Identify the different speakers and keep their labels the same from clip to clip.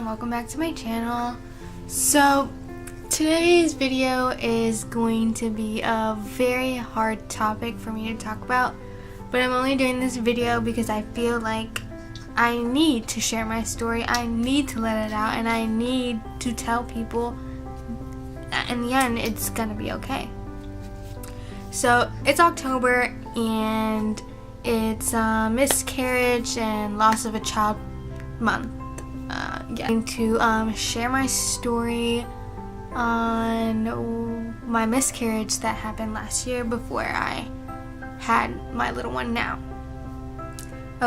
Speaker 1: welcome back to my channel. So today's video is going to be a very hard topic for me to talk about, but I'm only doing this video because I feel like I need to share my story. I need to let it out, and I need to tell people that in the end it's gonna be okay. So it's October and it's miscarriage and loss of a child month. I'm going to share my story on my miscarriage that happened last year before I had my little one now.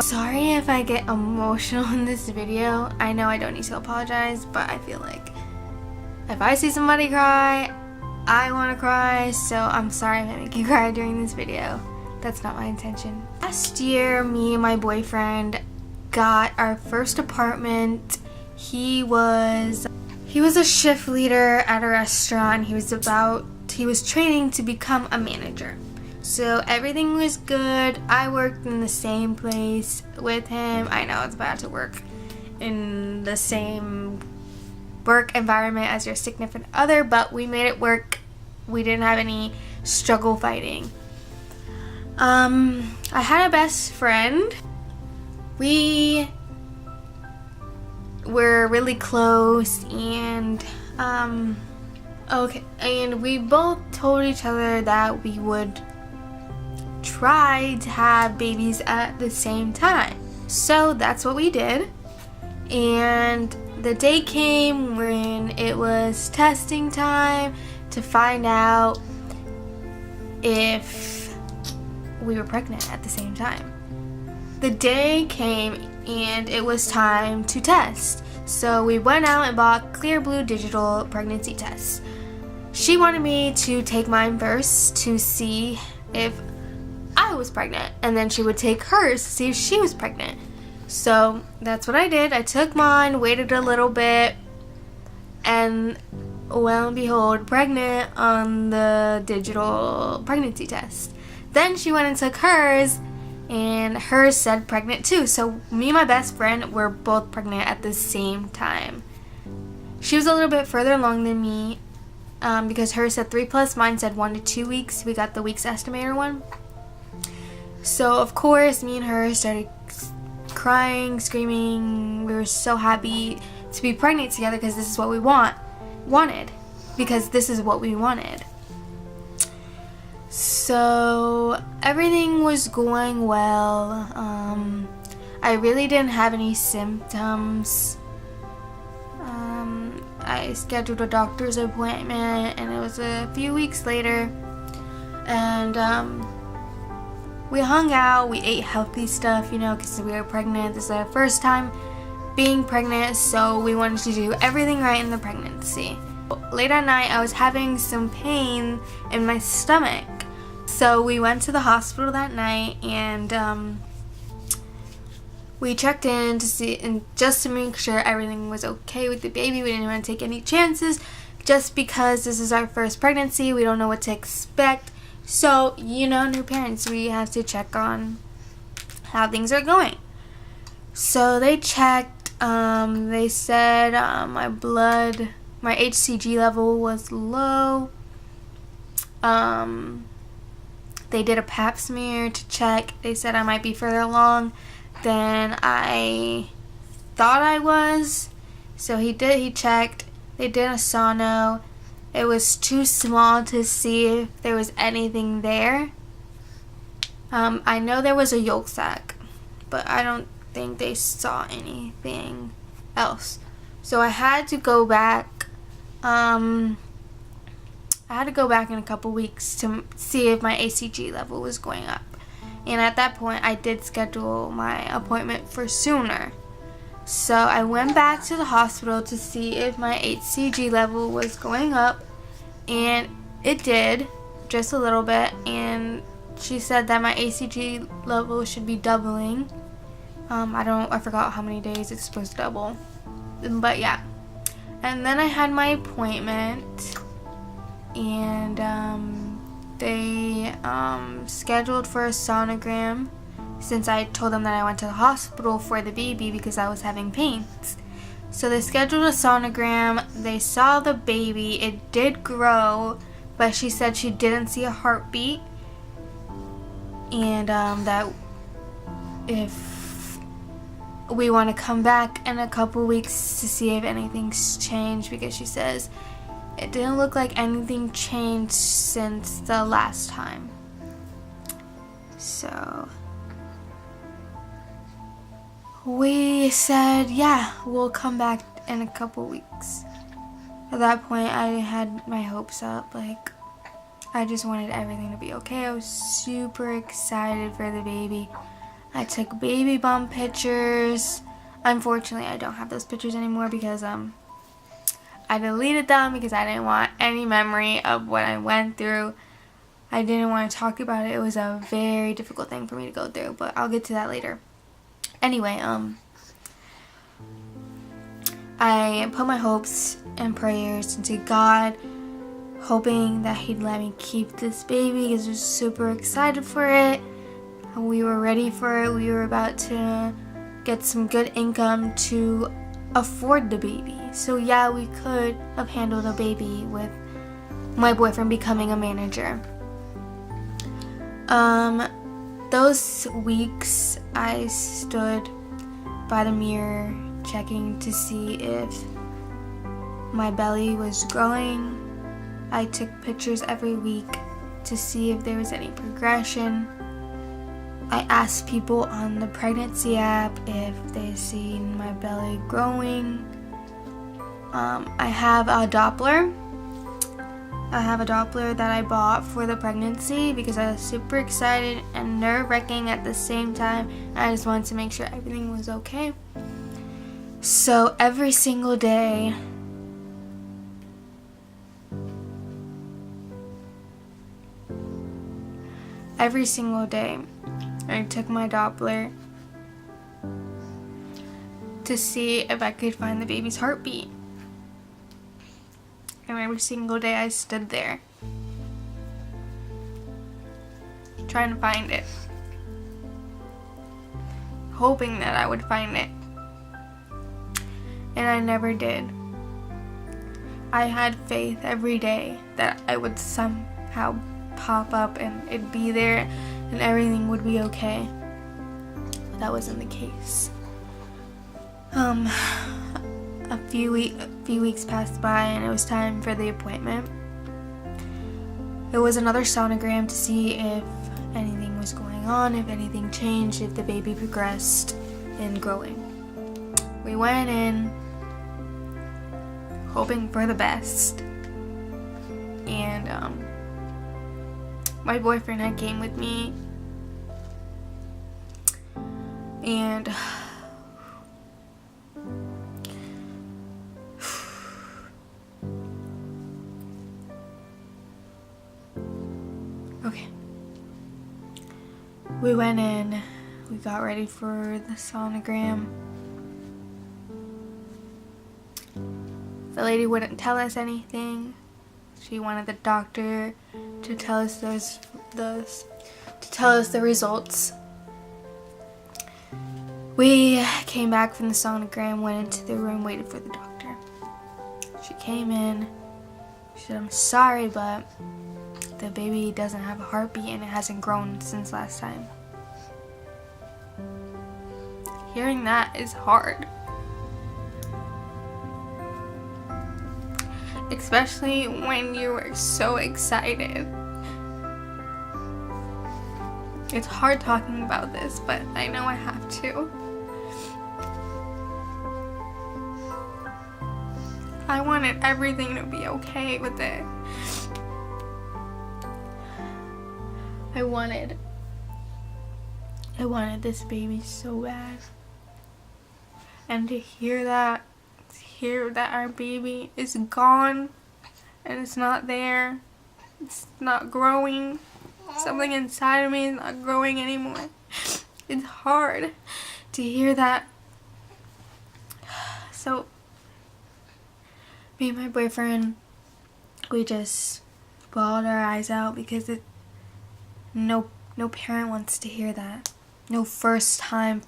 Speaker 1: Sorry if I get emotional in this video. I know I don't need to apologize, but I feel like if I see somebody cry, I want to cry, so I'm sorry if I make you cry during this video. That's not my intention. Last year, me and my boyfriend got our first apartment. He was a shift leader at a restaurant. He was training to become a manager. So everything was good. I worked in the same place with him. I know it's bad to work in the same work environment as your significant other, but we made it work. We didn't have any struggle fighting. I had a best friend. We were really close, and we both told each other that we would try to have babies at the same time. So that's what we did. And the day came when it was testing time to find out if we were pregnant at the same time. The day came and it was time to test. So we went out and bought Clear Blue digital pregnancy tests. She wanted me to take mine first to see if I was pregnant, and then she would take hers to see if she was pregnant. So that's what I did. I took mine, waited a little bit, and lo and behold, pregnant on the digital pregnancy test. Then she went and took hers, and hers said pregnant too. So me and my best friend were both pregnant at the same time. She was a little bit further along than me because hers said 3+, mine said 1 to 2 weeks. We got the weeks estimator one. So of course, me and her started crying, screaming. We were so happy to be pregnant together because this is what we wanted. Because this is what we wanted. So everything was going well. I really didn't have any symptoms. I scheduled a doctor's appointment, and it was a few weeks later. And we hung out, we ate healthy stuff, because we were pregnant. This is our first time being pregnant, so we wanted to do everything right in the pregnancy. Late at night, I was having some pain in my stomach. So we went to the hospital that night, and we checked in to see, and just to make sure everything was okay with the baby. We didn't want to take any chances, just because this is our first pregnancy. We don't know what to expect. So, new parents, we have to check on how things are going. So they checked. They said my HCG level was low. They did a pap smear to check. They said I might be further along than I thought I was. So he checked. They did a sono. It was too small to see if there was anything there. I know there was a yolk sac, but I don't think they saw anything else. So I had to go back. I had to go back in a couple weeks to see if my HCG level was going up. And at that point, I did schedule my appointment for sooner. So I went back to the hospital to see if my HCG level was going up, and it did, just a little bit. And she said that my HCG level should be doubling. I forgot how many days it's supposed to double, but yeah. And then I had my appointment, and they scheduled for a sonogram since I told them that I went to the hospital for the baby because I was having pains. So they scheduled a sonogram. They saw the baby. It did grow, but she said she didn't see a heartbeat. And that if we want to come back in a couple weeks to see if anything's changed, because she says it didn't look like anything changed since the last time. So we said, yeah, we'll come back in a couple weeks. At that point, I had my hopes up. Like, I just wanted everything to be okay. I was super excited for the baby. I took baby bump pictures. Unfortunately, I don't have those pictures anymore because I deleted them because I didn't want any memory of what I went through. I didn't want to talk about it. It was a very difficult thing for me to go through, but I'll get to that later. Anyway, I put my hopes and prayers into God, hoping that He'd let me keep this baby because I was super excited for it. We were ready for it. We were about to get some good income to afford the baby. So yeah, we could have handled a baby with my boyfriend becoming a manager. Those weeks I stood by the mirror checking to see if my belly was growing. I took pictures every week to see if there was any progression. I asked people on the pregnancy app if they seen my belly growing. I have a Doppler. I have a Doppler that I bought for the pregnancy because I was super excited and nerve-wracking at the same time. I just wanted to make sure everything was okay. So every single day, I took my Doppler to see if I could find the baby's heartbeat. And every single day I stood there trying to find it, hoping that I would find it. And I never did. I had faith every day that I would somehow pop up and it'd be there and everything would be okay. But that wasn't the case. A few weeks passed by and it was time for the appointment. It was another sonogram to see if anything was going on, if anything changed, if the baby progressed in growing. We went in hoping for the best, and my boyfriend had came with me, and okay, we went in, we got ready for the sonogram. The lady wouldn't tell us anything. She wanted the doctor to tell us the results. We came back from the sonogram, went into the room, waited for the doctor. She came in. She said, "I'm sorry, but the baby doesn't have a heartbeat and it hasn't grown since last time." Hearing that is hard. Especially when you were so excited. It's hard talking about this, but I know I have to. I wanted everything to be okay with it. I wanted this baby so bad. And to hear that our baby is gone and it's not there, it's not growing, something inside of me is not growing anymore. It's hard to hear that. So me and my boyfriend, we just bawled our eyes out because no parent wants to hear that. No first time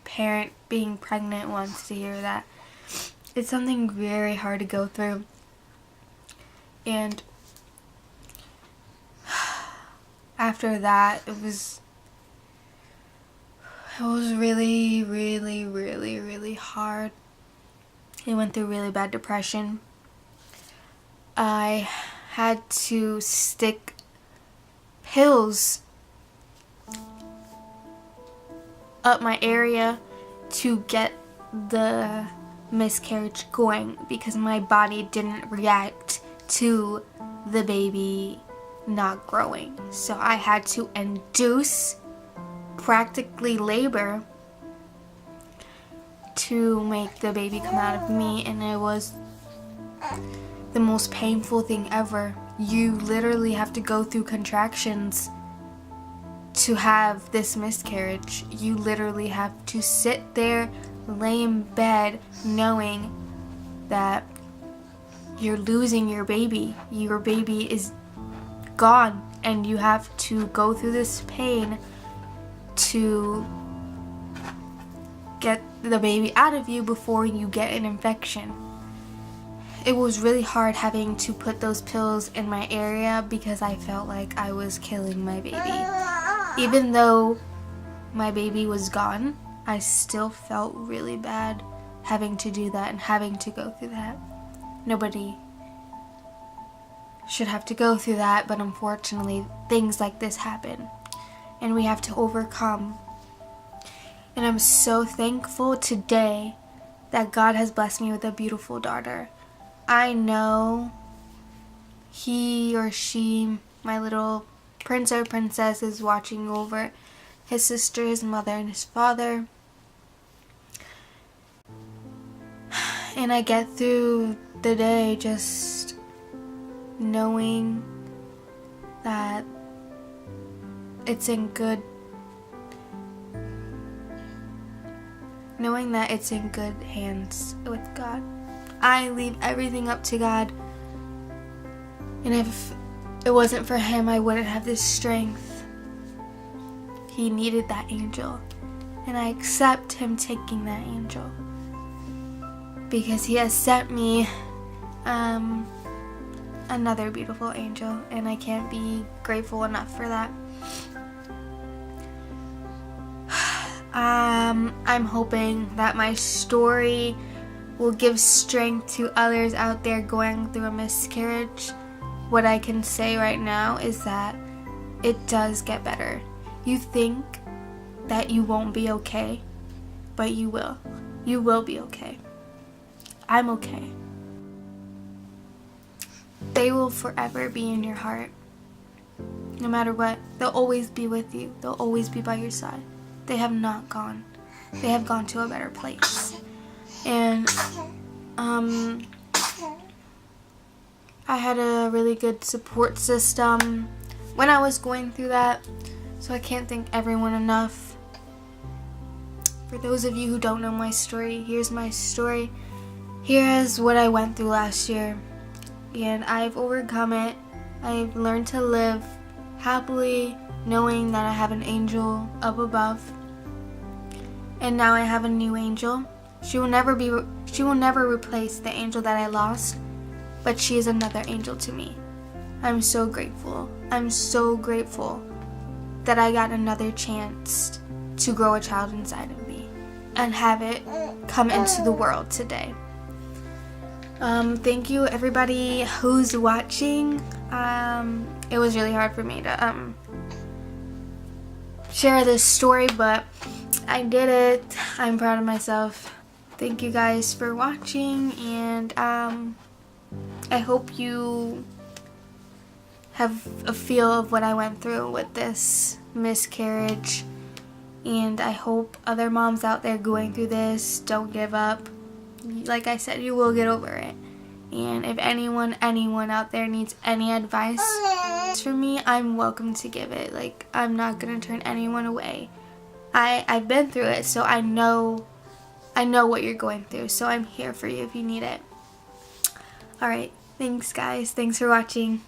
Speaker 1: parent being pregnant wants to hear that. it's something very hard to go through. And after that, it was really, really, really, really hard. I went through really bad depression. I had to stick pills up my area to get the miscarriage going because my body didn't react to the baby not growing. So I had to induce practically labor to make the baby come out of me, and it was the most painful thing ever. You literally have to go through contractions to have this miscarriage. You literally have to sit there, lay in bed, knowing that you're losing your baby. Your baby is gone, and you have to go through this pain to get the baby out of you before you get an infection. It was really hard having to put those pills in my area because I felt like I was killing my baby. Even though my baby was gone, I still felt really bad having to do that and having to go through that. Nobody should have to go through that, but unfortunately things like this happen and we have to overcome. And I'm so thankful today that God has blessed me with a beautiful daughter. I know he or she, my little prince or princess, is watching over his sister, his mother, and his father. And I get through the day just knowing that it's in good hands with God. I leave everything up to God, and if it wasn't for him, I wouldn't have this strength. He needed that angel, and I accept him taking that angel because he has sent me another beautiful angel, and I can't be grateful enough for that. I'm hoping that my story will give strength to others out there going through a miscarriage. What I can say right now is that it does get better. You think that you won't be okay, but you will. You will be okay. I'm okay. They will forever be in your heart. No matter what, they'll always be with you. They'll always be by your side. They have not gone. They have gone to a better place. And I had a really good support system when I was going through that, so I can't thank everyone enough. For those of you who don't know my story, here's my story. Here's what I went through last year, and I've overcome it. I've learned to live happily knowing that I have an angel up above, and now I have a new angel. She will never replace the angel that I lost, but she is another angel to me. I'm so grateful. I'm so grateful that I got another chance to grow a child inside of me and have it come into the world today. Thank you everybody who's watching. It was really hard for me to share this story, but I did it. I'm proud of myself. Thank you guys for watching, and I hope you have a feel of what I went through with this miscarriage, and I hope other moms out there going through this don't give up. Like I said, you will get over it. And if anyone out there needs any advice from me, I'm welcome to give it. Like, I'm not gonna turn anyone away. I've been through it, so I know what you're going through, so I'm here for you if you need it. Alright, thanks guys. Thanks for watching.